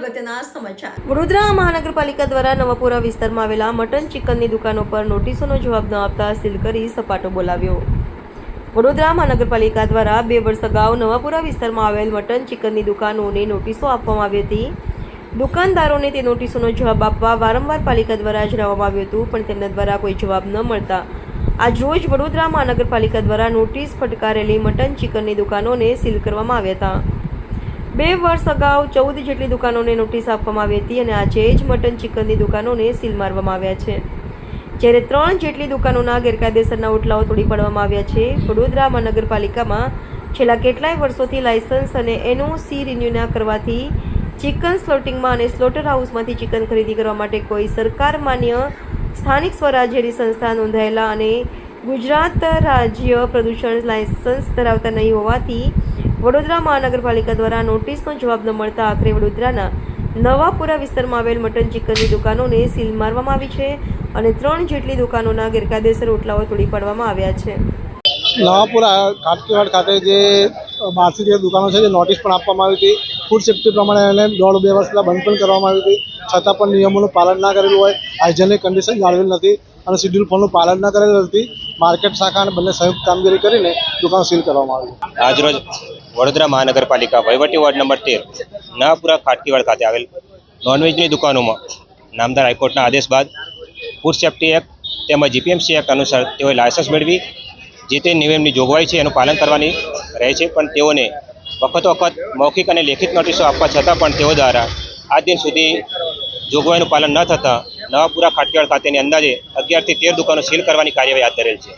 અગત્યના સમાચાર। વડોદરા મહાનગરપાલિકા દ્વારા નવાપુરા વિસ્તારમાં આવેલા મટન ચિકનની દુકાનો પર નોટિસોનો જવાબ ન આપતા સીલ કરી સપાટો બોલાવ્યો। વડોદરા મહાનગરપાલિકા દ્વારા 2 વર્ષ અગાઉ નવાપુરા વિસ્તારમાં આવેલ મટન ચિકનની દુકાનોને નોટિસો આપવામાં આવી હતી। દુકાનદારોને તે નોટિસોનો જવાબ આપવા વારંવાર પાલિકા દ્વારા જણાવવામાં આવ્યું હતું, પણ તેમના દ્વારા કોઈ જવાબ ન મળતા આજ રોજ વડોદરા મહાનગરપાલિકા દ્વારા નોટિસ ફટકારેલી મટન ચિકનની દુકાનોને સીલ કરવામાં આવ્યા હતા। 2 વર્ષ અગાઉ 14 જેટલી દુકાનોને નોટિસ આપવામાં આવી હતી અને આજે જ મટન ચિકનની દુકાનોને સીલ મારવામાં આવ્યા છે, જ્યારે 3 જેટલી દુકાનોના ગેરકાયદેસરના ઓટલાઓ તોડી પાડવામાં આવ્યા છે। વડોદરા મહાનગરપાલિકામાં છેલ્લા કેટલાય વર્ષોથી લાયસન્સ અને એનઓસી રિન્યુ ન કરવાથી ચિકન સ્લોટિંગમાં અને સ્લોટર હાઉસમાંથી ચિકન ખરીદી કરવા માટે કોઈ સરકાર માન્ય સ્થાનિક સ્વરાજ્યની સંસ્થા નોંધાયેલા અને ગુજરાત રાજ્ય પ્રદૂષણ લાયસન્સ ધરાવતા નહીં હોવાથી વડોદરા મહાનગરપાલિકા દ્વારા નોટિસનો જવાબ ન મળતા આખરે વડોદરાના નવાપુરા વિસ્તારમાં આવેલ મટન ચિકનની દુકાનોને સીલ મારવામાં આવી છે અને 3 જેટલી દુકાનોના ગેરકાયદેસર ઓટલાઓ તોડી પાડવામાં આવ્યા છે। નવાપુરા કાટકીવાડ ખાતે જે 12 જેટલી દુકાનો છે, જે નોટિસ પણ આપવામાં આવી હતી। ફૂડ સેફ્ટી પ્રમાણે એને 1.5-2 વર્ષ પહેલાં બંધ પણ કરવામાં આવી હતી, છતાં પણ નિયમોનું પાલન ના કરેલું હોય, હાઇજેનિક કન્ડિશન જાળવેલ નથી અને શિડ્યુલ ફોનનું પાલન ના કરેલું નથી। માર્કેટ શાખા અને બંને સંયુક્ત કામગીરી કરીને દુકાનો સીલ કરવામાં આવી। આજરોજ વડોદરા મહાનગરપાલિકા વહીવટી વોર્ડ નંબર 13 નવાપુરા કાટકીવાડ ખાતે આવેલ નોનવેજની દુકાનોમાં નામદાર હાઈકોર્ટના આદેશ બાદ ફૂડ સેફ્ટી એક્ટ તેમજ જીપીએમસી એક્ટ અનુસાર તેઓએ લાયસન્સ મેળવી જે તે નિયમની જોગવાઈ છે એનું પાલન કરવાની રહે છે, પણ તેઓને વખત મૌખિક અને લેખિત નોટિસો આપવા છતાં પણ તેઓ દ્વારા આજ દિન સુધી જોગવાઈનું પાલન ન થતાં નવાપુરા કાટકીવાડ ખાતેની અંદાજે 11 થી 13 દુકાનો સીલ કરવાની કાર્યવાહી હાથ ધરેલ છે।